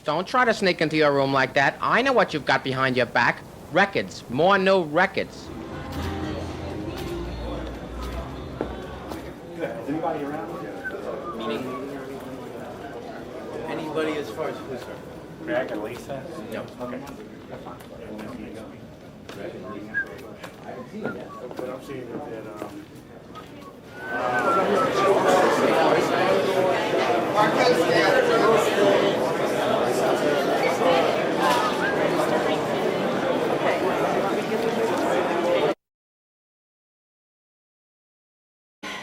Don't try to sneak into your room like that. I know what you've got behind your back. Records. More new records. Is anybody around? Meaning anybody as far as who's her? Greg and Lisa? No. Okay. That's fine. But I'm seeing that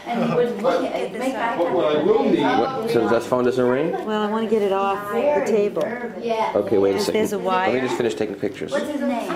And you would look at it, make eye contact. What I will need. What, so that phone doesn't ring? Well, I want to get it off the table. Yeah. Okay, wait a If second. there's a wire. Let me just finish taking pictures. What's his name?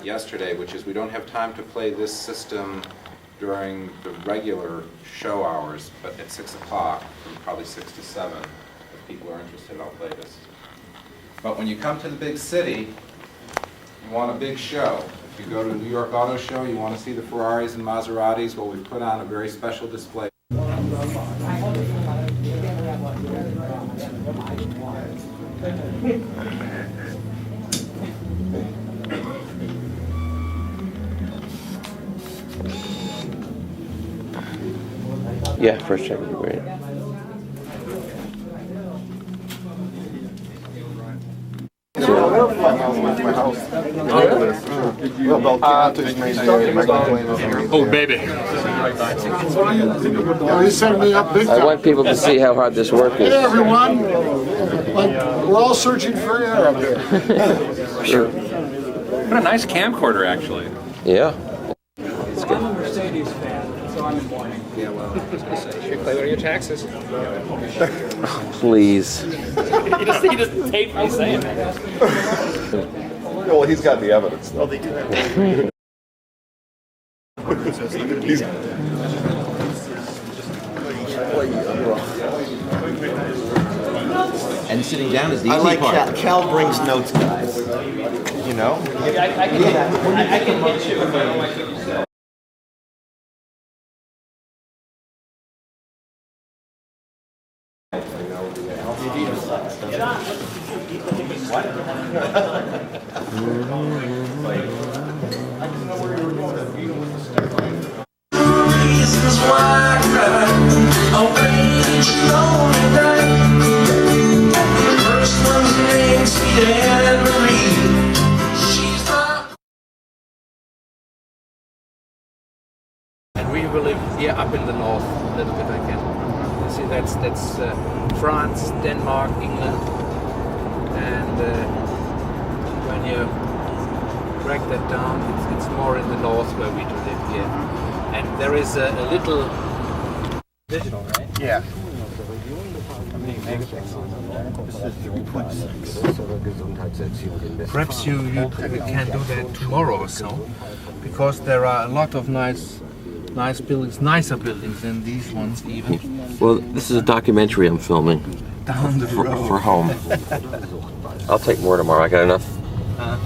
Yesterday, which is we don't have time to play this system during the regular show hours, but at 6 o'clock, from probably 6 to 7, if people are interested, I'll play this. But when you come to the big city, you want a big show. If you go to the New York Auto Show, you want to see the Ferraris and Maseratis, well, we've put on a very special display. Yeah, first check would be great. Oh, baby. He sent me up big I time. want people to see how hard this work Hey is. everyone, like, we're all searching for air up here. Sure. What a nice camcorder, actually. Yeah. I'm a Mercedes fan, so I'm in mourning. Yeah, well, I was going to say, you should claim it on your taxes. Please. He just paid me saying that. Well, he's got the evidence. Well, they do have. He's. And sitting down is the I easy like part. Cal brings notes, guys. You know? I can hit you if I don't like what you say. And we will live here up in the north a little bit again. You see, that's France, Denmark, England, and when you drag that down, it's more in the north where we do live here. And there is a little digital, right? Yeah. Perhaps you can do that tomorrow or so, because there are a lot of nice buildings, nicer buildings than these ones even. Well, this is a documentary I'm filming. Down the road. For home. I'll take more tomorrow. I got enough. I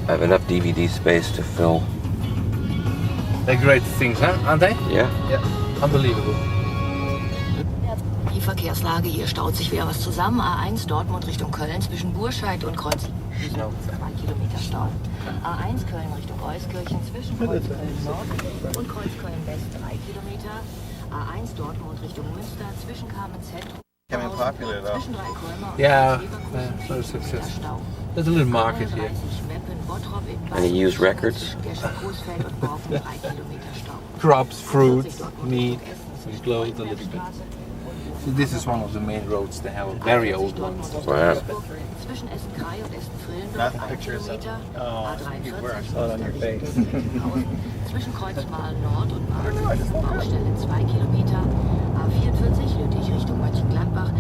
have enough DVD space to fill. They're great things, huh? Aren't they? Yeah. Yeah. Unbelievable. Die Verkehrslage, hier staut sich wieder was zusammen. A1 Dortmund Richtung Köln zwischen Burscheid und Kreuz. 2 Kilometer Stau. A1 Köln Richtung Euskirchen zwischen Kreuz Köln Nord und Kreuz Köln West 3 Kilometer. A1 Dortmund Richtung Münster zwischen Kamenz-Zentrum. Becoming popular though. Zwischen Dreikolmer und Yeah, Leverkusen very viel successful. Stau. There's a little market here. 33 Meppen, Bottrop in And he used Bayern, records? zwischen Gescher-Coesfeld und Borken 3 Kilometer Stau. Crops, 40 fruits, Dortmund meat, Richtung Essen some zwischen clothes, a little bit. Weinbergstraße. So this is one of the main roads. They have a very old one. Wow. Zwischen Essen-Krei und Essen-Frillenburg Not the 1 pictures of- Kilometer. Oh, A43 where I saw it on your face. zwischen Kreuzmal Nord und Baustelle 2 Kilometer. A44 Lüttich Richtung Mönchengladbach.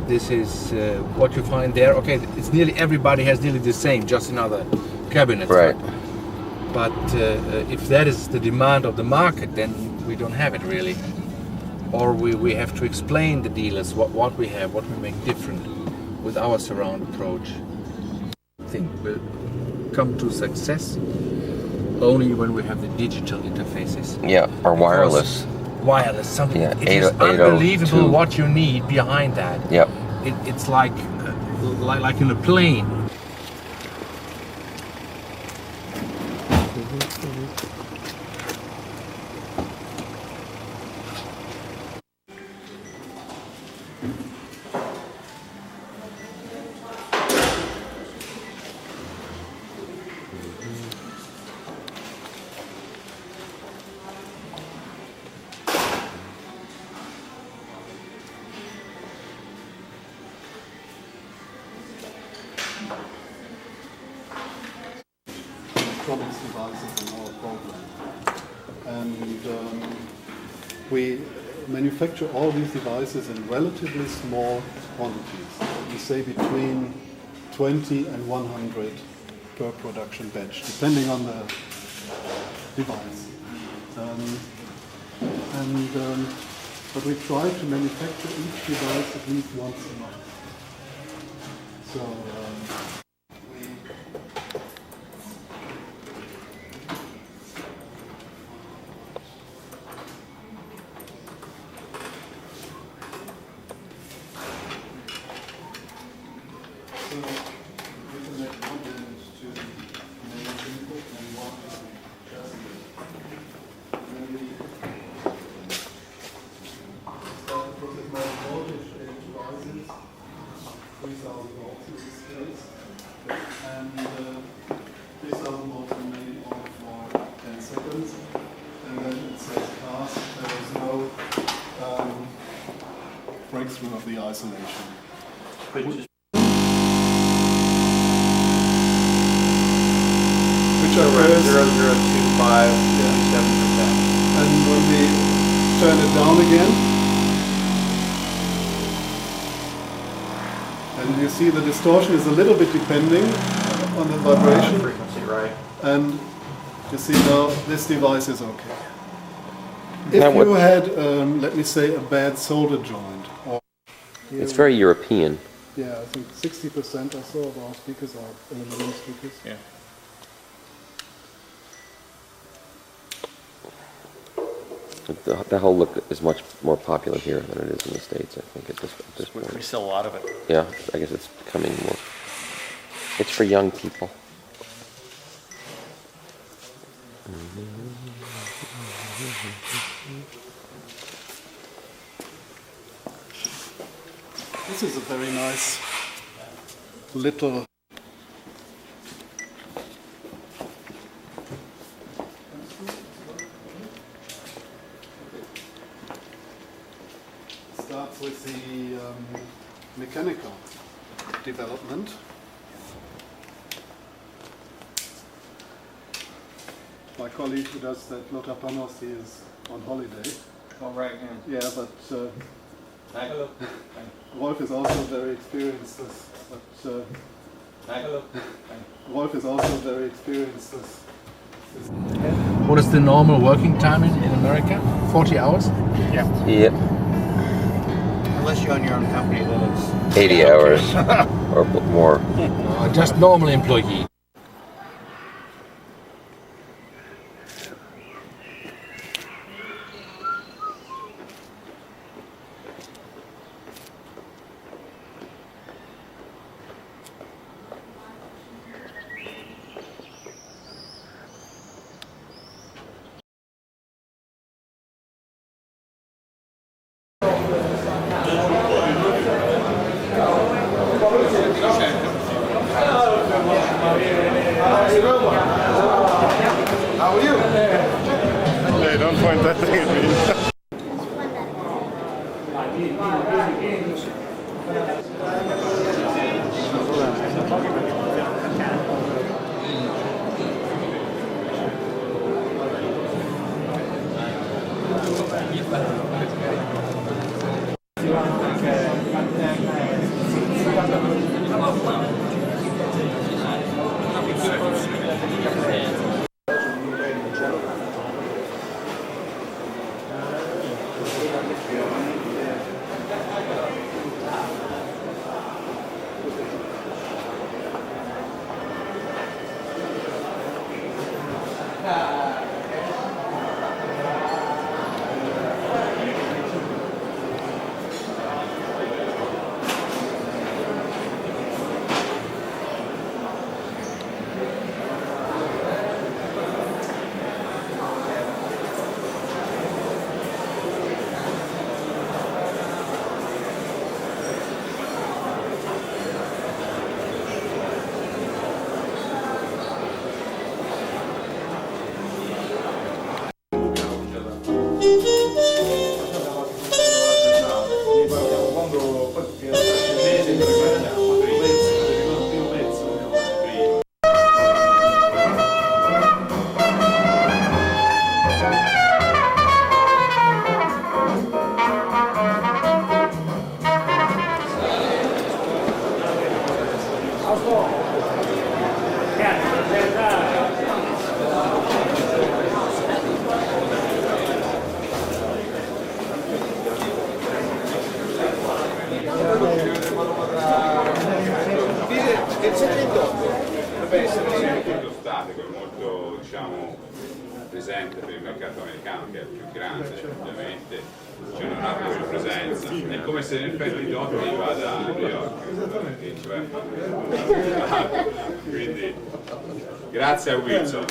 This is what you find there. Okay, it's nearly everybody has nearly the same, just in other cabinets. Right. But if that is the demand of the market, then we don't have it really. Or we have to explain the dealers what we have, what we make different with our surround approach. I think we'll come to success only when we have the digital interfaces. Yeah, or wireless. Wireless, something. Yeah, It is 802. unbelievable what you need behind that. Yep. It's like in a plane. electronics devices in our program. And we manufacture all these devices in relatively small quantities. We say between 20 and 100 per production batch, depending on the device. But we try to manufacture each device at least once a month. So breakthrough of the isolation. Which occurs 0.0025 and when we turn it down again, and you see the distortion is a little bit depending on the vibration. frequency, right? And you see now this device is okay. If Now what- you had, let me say, a bad solder joint, or It's very European. yeah, I think 60% or so of our speakers are aluminum speakers. Yeah. The whole look is much more popular here than it is in the States, I think, at this We point. sell a lot of it. Yeah, I guess it's becoming more. It's for young people. This is a very nice little starts with the mechanical development. My colleague who does that, Lothar Panos, he is on holiday. Oh, right, yeah. Yeah, but Hello. Rolf is also very experienced. But Hello. Rolf is also very experienced. What is the normal working time in America? 40 hours? Yeah. Yep, Unless you own your own company, then it's 80 hours or more. Just normal employee. How are you? Hey, don't point that thing at me. molto diciamo presente per il mercato americano, che è il più grande, ovviamente c'è una grande presenza. È come se in effetti Dotti vada a New York, quindi grazie a Wilson.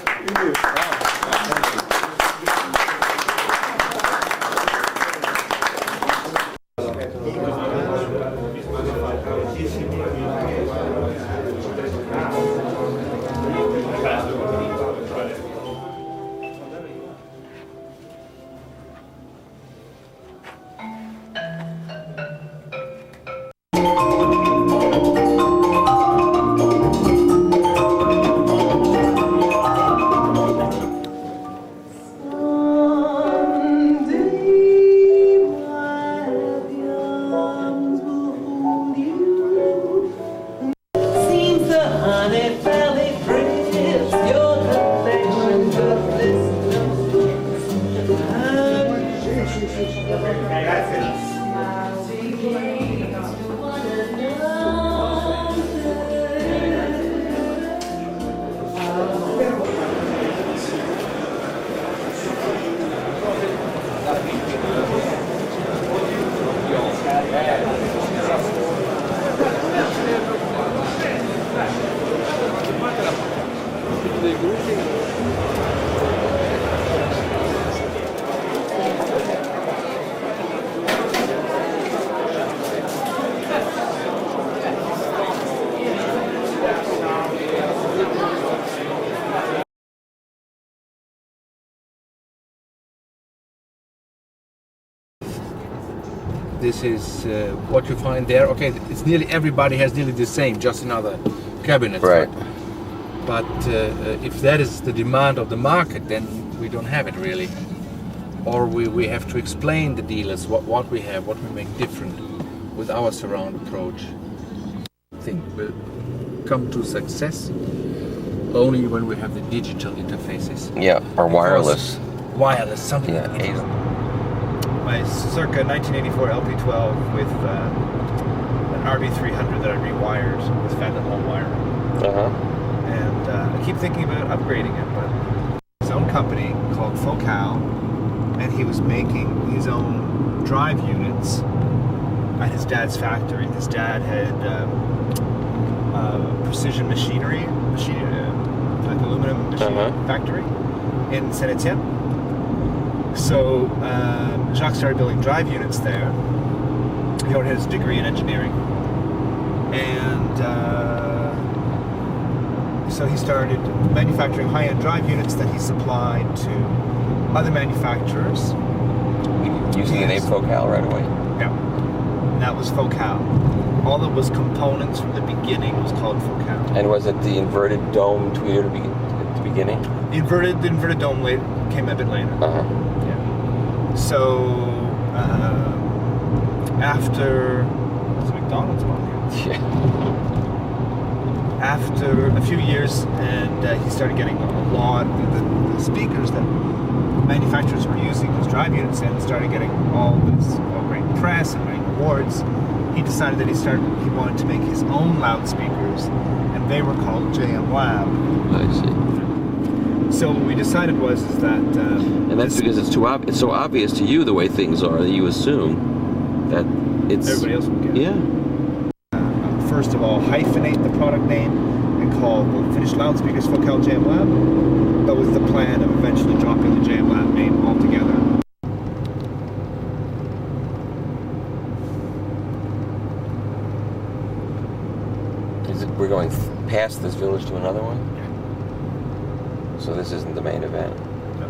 This is what you find there. Okay, it's nearly everybody has nearly the same, just in other cabinets. Right. But if that is the demand of the market, then we don't have it really. Or we have to explain the dealers what we have, what we make different with our surround approach. I think we'll come to success only when we have the digital interfaces. Yeah, or wireless. Wireless, something yeah, like that. My circa 1984 LP12 with an RB300 that I rewired with phantom hole wiring. And I keep thinking about upgrading it, but his own company called Focal, and he was making his own drive units at his dad's factory. His dad had precision machinery, like aluminum machine factory in Saint Etienne. So Jacques started building drive units there. He already had his degree in engineering, and So he started manufacturing high-end drive units that he supplied to other manufacturers. Using the name Focal right away? Yeah. And that was Focal. All that was components from the beginning was called Focal. And was it the inverted dome tweeter at the beginning? The inverted dome came a bit later. Uh-huh. Yeah. So after there's a McDonald's one here. Yeah. After a few years, and he started getting a lot of the speakers that manufacturers were using as drive units and started getting all this great press and great awards. He decided that he wanted to make his own loudspeakers, and they were called JM Lab. I see. So what we decided was that, and that's because it's so obvious to you the way things are that you assume that it's everybody else would get it. Yeah. First of all, hyphenate the product name and call the finished loudspeakers Focal JM Lab, but with the plan of eventually dropping the JM Lab name altogether. We're going past this village to another one? Yeah. So this isn't the main event? No.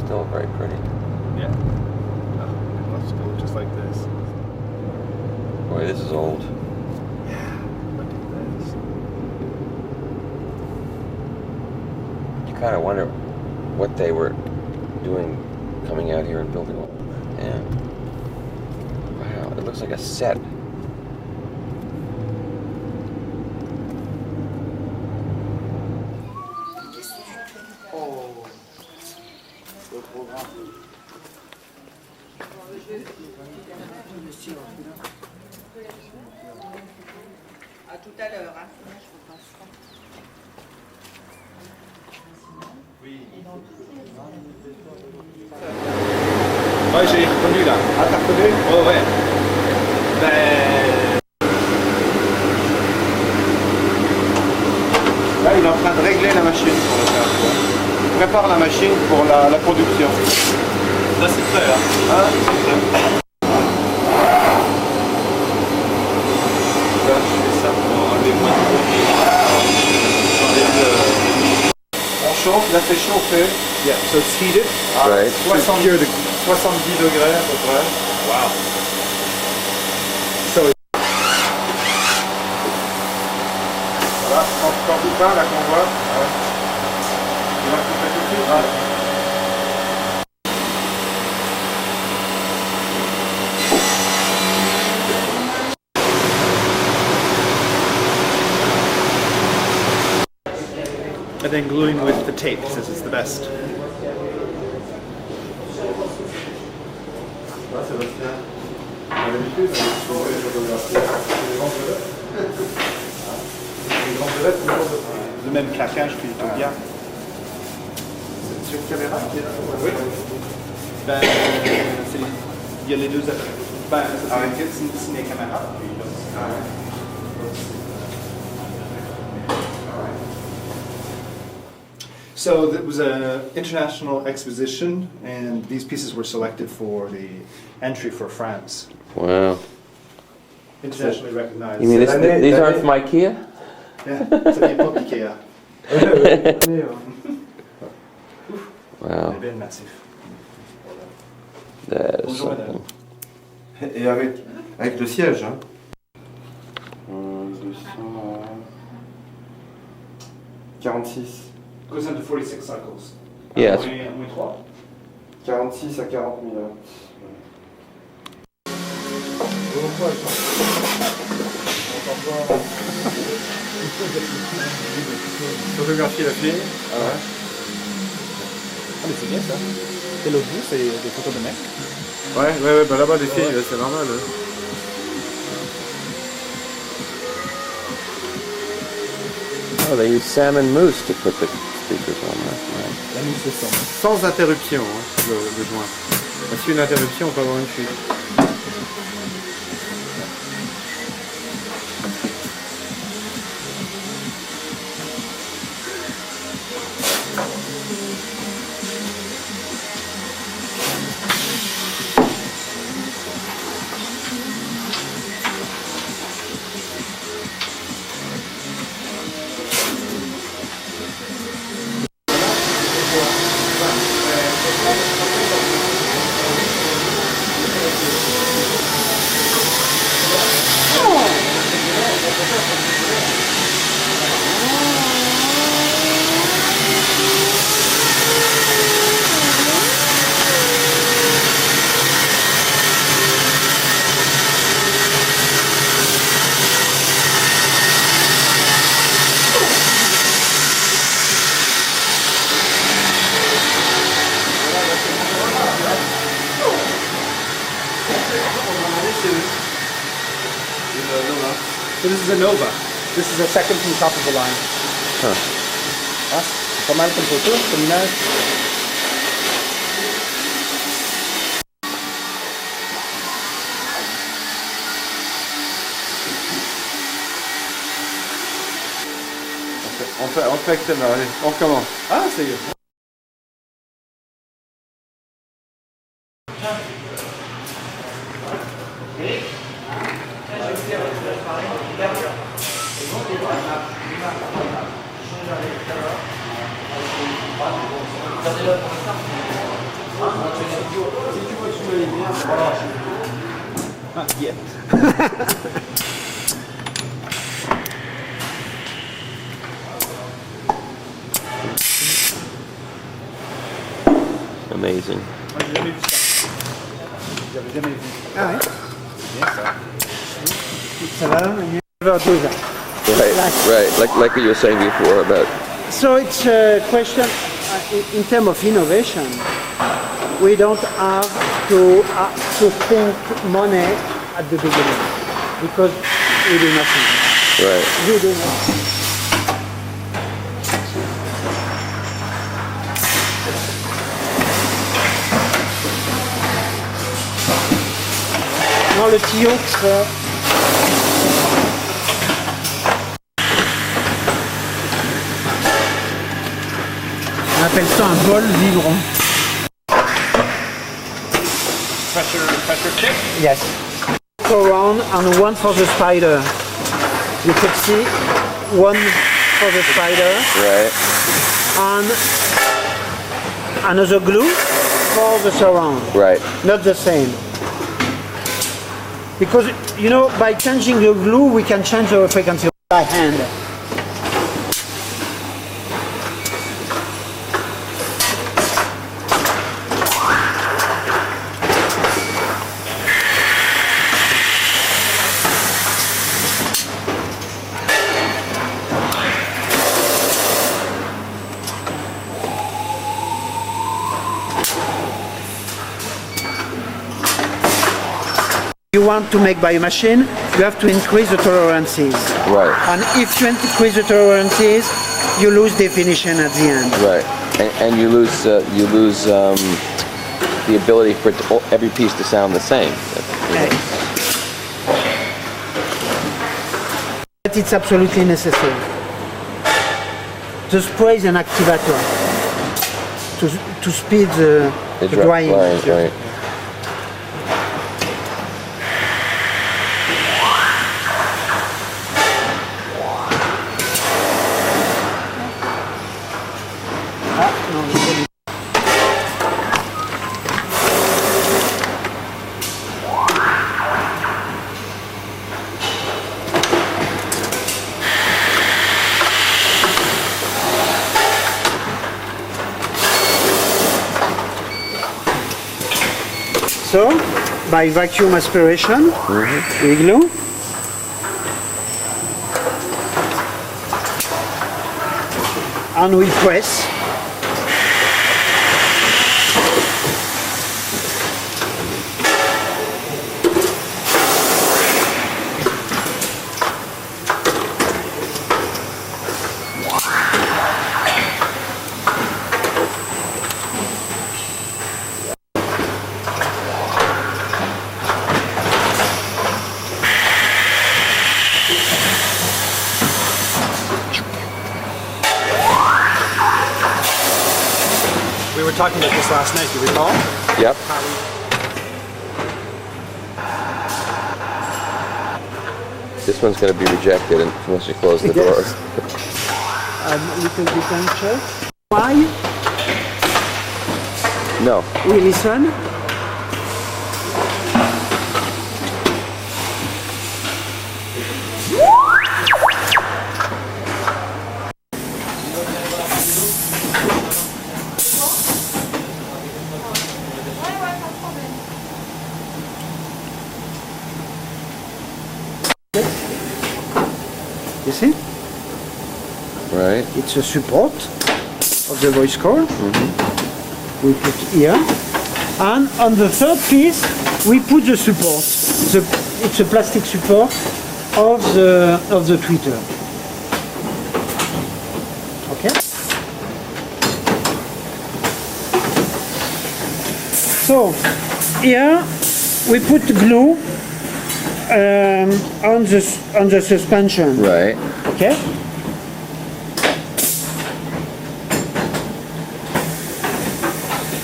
Still very pretty. Yeah. Let's go just like this. Boy, this is old. Yeah, look at this. You kind of wonder what they were doing coming out here and building one. Yeah. Wow, it looks like a set. À tout à l'heure. Hein. Ouais, j'ai reconnu là. Ah, t'as reconnu? Oh, ouais. Là, il est en train de régler la machine pour le faire. Il prépare la machine pour la production. Là, c'est prêt, hein? Hein, c'est prêt. Là, je fais ça pour enlever moins de bruit. On chauffe, là c'est chauffé. Yeah, so it's heated. Right. 70 degrés à peu près. Wow. So Voilà, quand tout peint là qu'on voit. Ouais. Tu vas couper tout de suite. Ouais. and then gluing with the tape since it's the best. Le même claquage plutôt bien. C'est une caméra qui est là? Oui. Ben, il y a les deux appareils. Ben, ça c'est une caméra. So it was an international exposition, and these pieces were selected for the entry for France. Wow. Internationally recognized. You mean these aren't from IKEA? Yeah, c'est l'époque Ikea. Wow. C'est bien massif. That is Bonjour, something. madame. Et avec le siège. Hein. 246. Goes into 46 cycles. Yes. Only 3. 46 à 40 000. Photographier la fille. Ah ouais. Ah mais c'est bien ça. Et l'autre bout, c'est des photos de mecs. Ouais, bah là-bas des filles, c'est normal. Hein. Oh, they use salmon mousse to put the speakers on. Right. La mousse de sang. Sans interruption, hein, le joint. Parce qu'une interruption, on peut avoir une chute. Sirius. So this is a Nova. This is a second from top of the line. Huh. Ah, c'est pas mal comme photo, comme image. On fait excellent, allez, on recommence. Ah, c'est good. Yeah. Amazing. Ah ouais. Ça va, never do that. Right. Like what you were saying before about. So it's a question in terms of innovation. We don't have to think money at the beginning because we do nothing. Right. We do nothing. Dans le tuyau, c'est... On appelle ça un bol vibron. Pressure tip? Yes. Go around and one for the spider. You could see one for the spider. Right. And another glue for the surround. Right. Not the same. Because, you know, by changing the glue, we can change the frequency by hand. You want to make by a machine, you have to increase the tolerances. Right. And if you increase the tolerances, you lose definition at the end. Right. And you lose the ability for every piece to sound the same. But it's absolutely necessary. The spray is an activator to speed the drying. Right. So, by vacuum aspiration, we glue. And we press. We were talking about this last night, do you recall? Yep. This one's going to be rejected unless you close the door. A little bit anxious. Why? No. We listen. You see? Right. It's a support of the voice core. We put here. And on the third piece, we put the support. it's a plastic support of the tweeter. Okay. So here we put glue on the suspension. Right. Okay.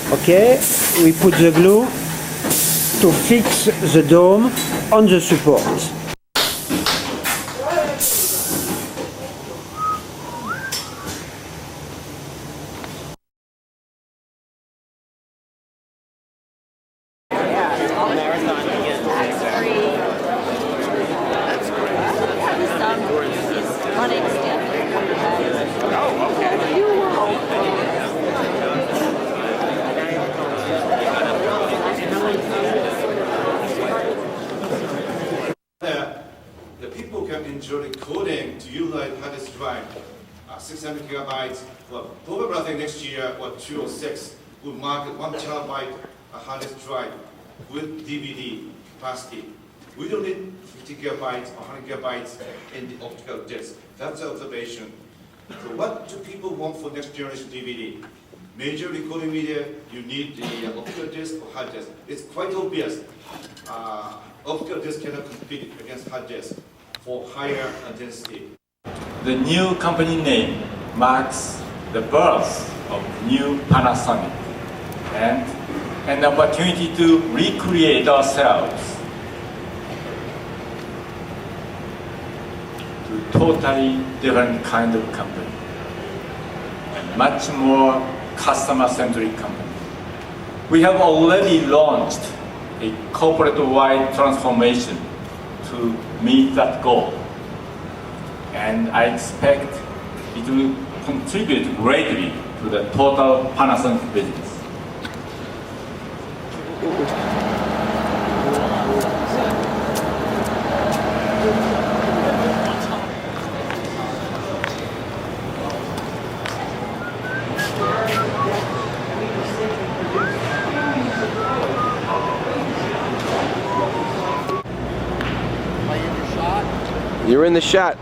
Okay, we put the glue to fix the dome on the support. The people can enjoy the coding to utilize hard disk drive, 600 gigabytes. Well, probably I think next year or 206 will market 1 terabyte hard disk drive with DVD capacity. We don't need 50 gigabytes or 100 gigabytes in the optical disc. That's the observation. So what do people want for next generation DVD? Major recording media, you need the optical disc or hard disk. It's quite obvious. Optical disc cannot compete against hard disk for higher density. The new company name marks the birth of new Panasonic and an opportunity to recreate ourselves to a totally different kind of company, a much more customer-centric company. We have already launched a corporate-wide transformation to meet that goal, and I expect it will contribute greatly to the total Panasonic business. You're in the shot.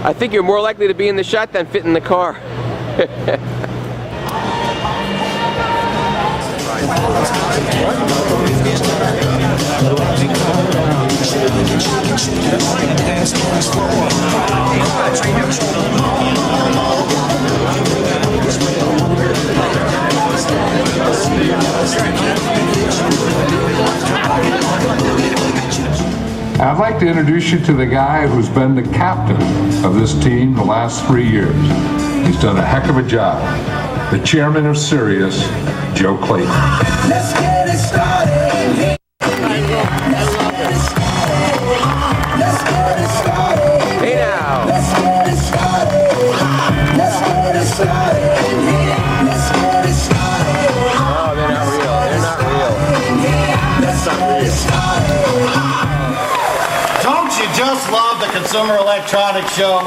I think you're more likely to be in the shot than fit in the car. I'd like to introduce you to the guy who's been the captain of this team the last 3 years. He's done a heck of a job. The chairman of Sirius, Joe Clayton. Let's get it started. Let's get it started. Hey now. Let's get it started. Let's get it started. Let's get it started. Oh, they're not real. They're not real. Let's get it started. Don't you just love the Consumer Electronics Show?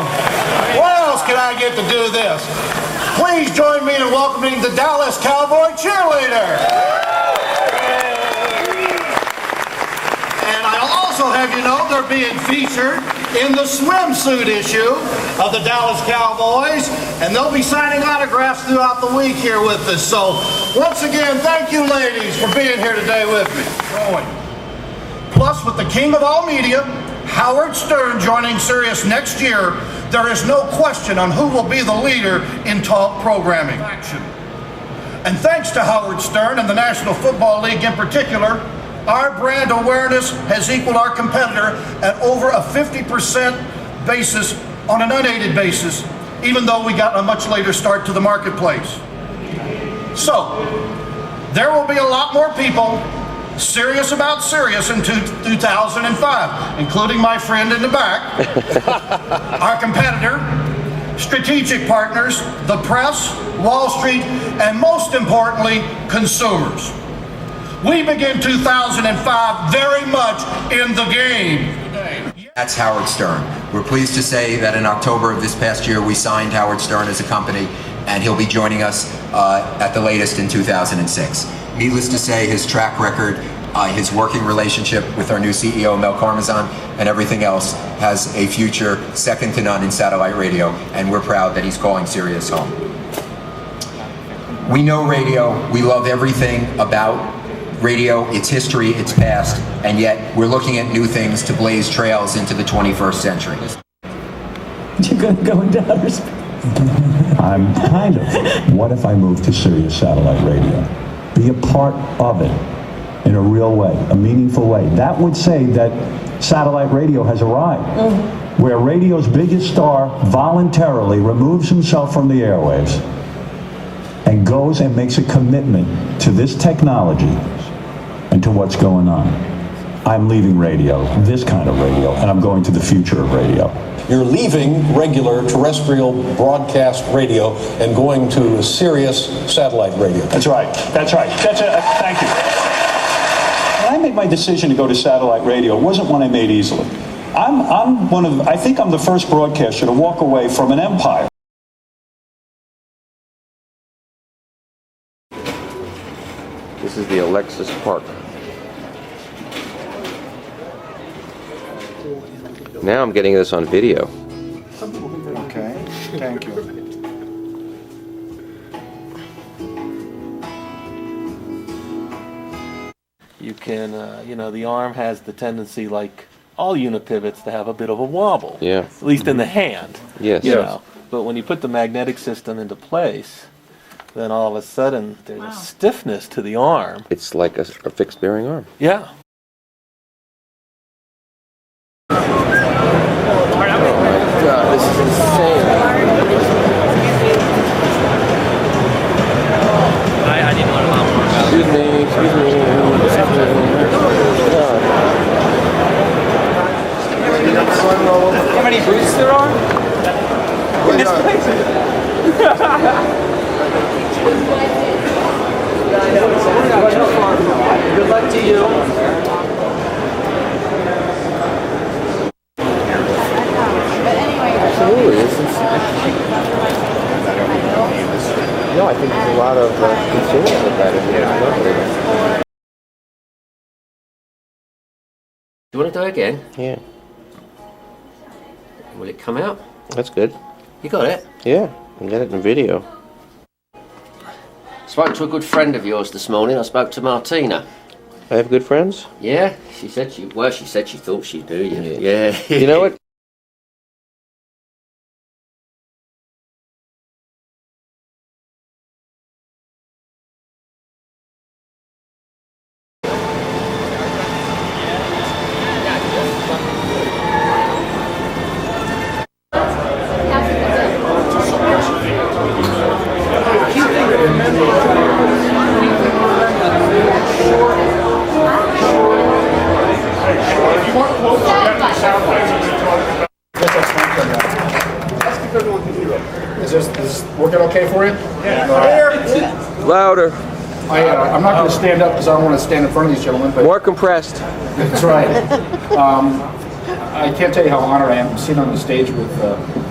What else can I get to do this? Please join me in welcoming the Dallas Cowboy cheerleader. And I'll also have you know they're being featured in the swimsuit issue of the Dallas Cowboys, and they'll be signing autographs throughout the week here with us. So once again, thank you ladies for being here today with me. Plus, with the king of all media, Howard Stern, joining Sirius next year, there is no question on who will be the leader in talk programming. And thanks to Howard Stern and the National Football League in particular, our brand awareness has equaled our competitor at over a 50% basis on an unaided basis, even though we got a much later start to the marketplace. So, there will be a lot more people serious about Sirius in 2005, including my friend in the back, our competitor, strategic partners, the press, Wall Street, and most importantly, consumers. We begin 2005 very much in the game. That's Howard Stern. We're pleased to say that in October of this past year, we signed Howard Stern as a company, and he'll be joining us at the latest in 2006. Needless to say, his track record his working relationship with our new CEO, Mel Karmazan, and everything else has a future second to none in satellite radio, and we're proud that he's calling Sirius home. We know radio, we love everything about radio, its history, its past, and yet we're looking at new things to blaze trails into the 21st century. You're going to go into outer space. I'm kind of. What if I move to Sirius satellite radio? Be a part of it in a real way, a meaningful way. That would say that satellite radio has arrived, where radio's biggest star voluntarily removes himself from the airwaves and goes and makes a commitment to this technology and to what's going on. I'm leaving radio, this kind of radio, and I'm going to the future of radio. You're leaving regular terrestrial broadcast radio and going to Sirius satellite radio. That's right. That's right. That's it. Thank you. When I made my decision to go to satellite radio, it wasn't one I made easily. I think I'm the first broadcaster to walk away from an empire. This is the Alexis Park. Now I'm getting this on video. Okay, thank you. You can, the arm has the tendency, like all unipivots, to have a bit of a wobble. Yeah. At least in the hand. Yes. But when you put the magnetic system into place, then all of a sudden there's a stiffness to the arm. It's like a fixed bearing arm. Yeah. God, this is insane. I need to learn a lot more about it. Excuse me. How many boots there are? It's crazy. Good luck to you. Absolutely, it's insane. No, I think there's a lot of consumers with that in here. You want to do it again? Yeah. Will it come out? That's good. You got it? Yeah, I got it in video. Spoke to a good friend of yours this morning. I spoke to Martina. I have good friends? Yeah, she said she thought she knew you. Yeah. You know what? Is this working okay for you? Yeah. Louder. I'm not going to stand up because I don't want to stand in front of these gentlemen. But more compressed. That's right. I can't tell you how honored I am to sit on the stage with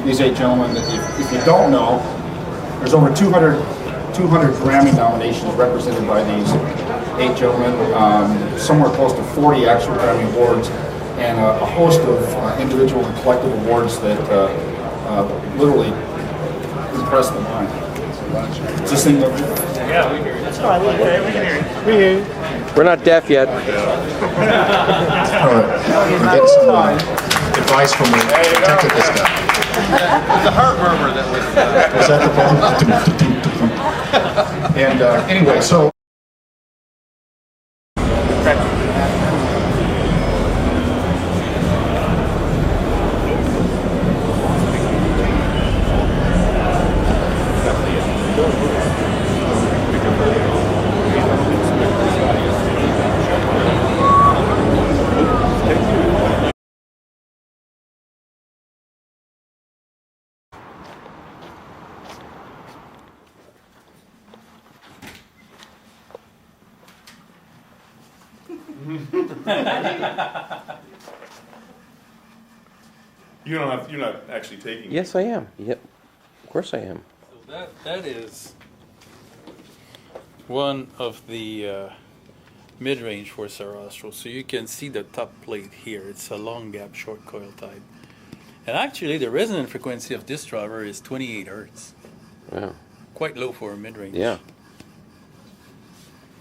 these 8 gentlemen. If you don't know, there's over 200 Grammy nominations represented by these 8 gentlemen, somewhere close to 40 actual Grammy awards, and a host of individual and collective awards that literally impress the mind. Is this thing working? Yeah, we hear you. That's all right. We can hear you. We hear you. We're not deaf yet. All right. Get some advice from the technical staff. There's a heart murmur that was... Was that the problem? And anyway, so... You're not actually taking it. Yes, I am. Yep. Of course I am. So that is one of the mid-range for Sarastro. So you can see the top plate here. It's a long gap, short coil type. And actually, the resonant frequency of this driver is 28 hertz. Wow. Quite low for a mid-range. Yeah.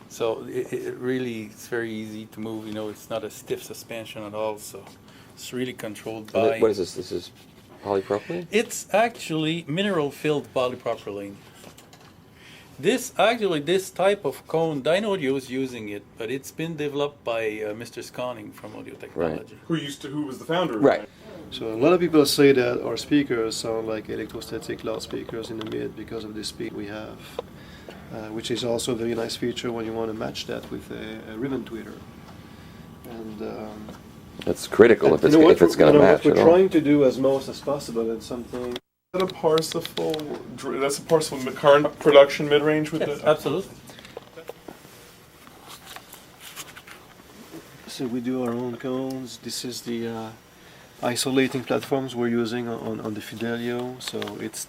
So it really, it's very easy to move. You know, it's not a stiff suspension at all. So it's really controlled by. What is this? This is polypropylene? It's actually mineral-filled polypropylene. This type of cone, Dynodio is using it, but it's been developed by Mr. Sconning from Audio Technology. Who was the founder of Right. So a lot of people say that our speakers sound like electrostatic loudspeakers in the mid because of the speed we have, which is also a very nice feature when you want to match that with a ribbon tweeter. And That's critical if it's going to match what at we're all. trying to do as most as possible is something. Is that a Parsifal? That's a Parsifal current production mid-range with Yes, the. absolutely. So we do our own cones. This is the isolating platforms we're using on the Fidelio. So it's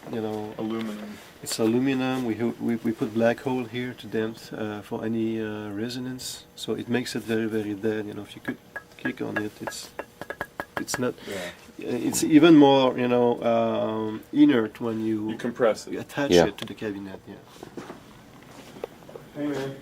aluminum. It's aluminum. We put black hole here to damp for any resonance. So it makes it very, very dead. You know, if you could click on it, it's not. Yeah. It's even more inert when you compress it. You attach Yeah. it to the cabinet. Yeah. Hey man.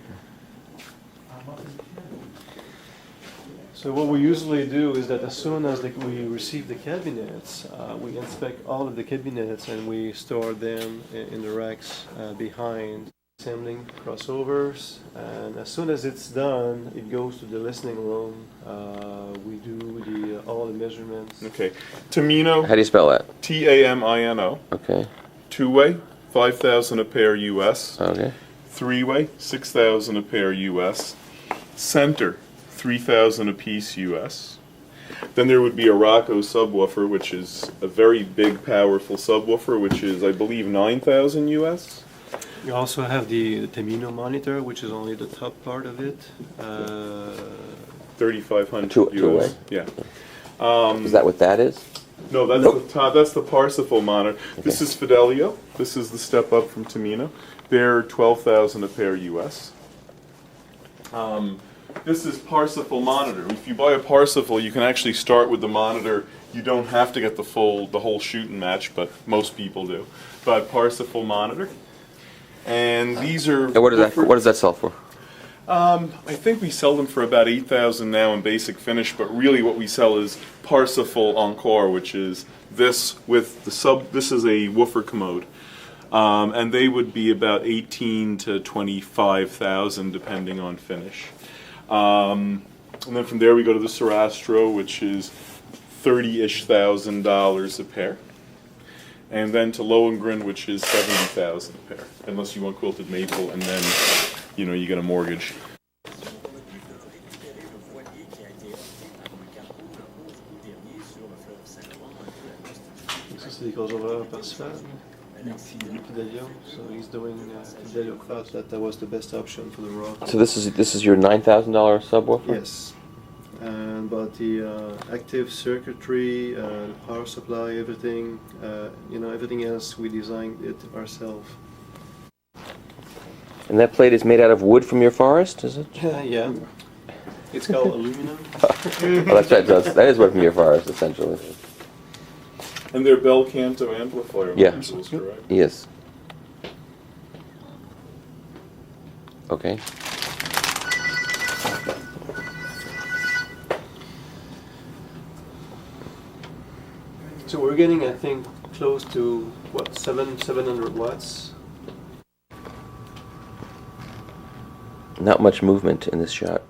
So what we usually do is that as soon as we receive the cabinets, we inspect all of the cabinets and we store them in the racks behind assembling crossovers. And as soon as it's done, it goes to the listening room. We do all the measurements. Okay. Tamino. How do you spell that? Tamino. Okay. Two-way, 5,000 a pair US. Okay. Three-way, 6,000 a pair US. Center, 3,000 a piece US. Then there would be a Rocco subwoofer, which is a very big, powerful subwoofer, which is, I believe, 9,000 US. You also have the Tamino monitor, which is only the top part of it. 3,500 Two-way. US. Yeah. Is that what that is? No, that's the top. That's the Parsifal monitor. Okay. This is Fidelio. This is the step up from Tamino. They're 12,000 a pair US. This is Parsifal monitor. If you buy a Parsifal, you can actually start with the monitor. You don't have to get the whole shoot and match, but most people do. But Parsifal monitor, and these are. And what does that sell for? I think we sell them for about 8,000 now in basic finish, but really what we sell is Parsifal Encore, which is this with the sub. This is a woofer commode, and they would be about 18 to 25,000 depending on finish. And then from there we go to the Sarastro, which is $30,000 a pair. And then to Lohengrin, which is 70,000 a pair, unless you want quilted maple, and then you get a mortgage. This is the crossover Parsifal. Fidelio. So he's doing Fidelio thought that was the best option for the rock. So this is your $9,000 subwoofer? Yes. But the active circuitry, the power supply, everything, everything else, we designed it ourselves. And that plate is made out of wood from your forest, is it? Yeah. It's called aluminum. Oh, that's right. That is wood from your forest, essentially. And they're Bell Canto amplifier Yeah. modules, correct? Yes. Okay. So we're getting, I think, close to 700 watts. Not much movement in this shot.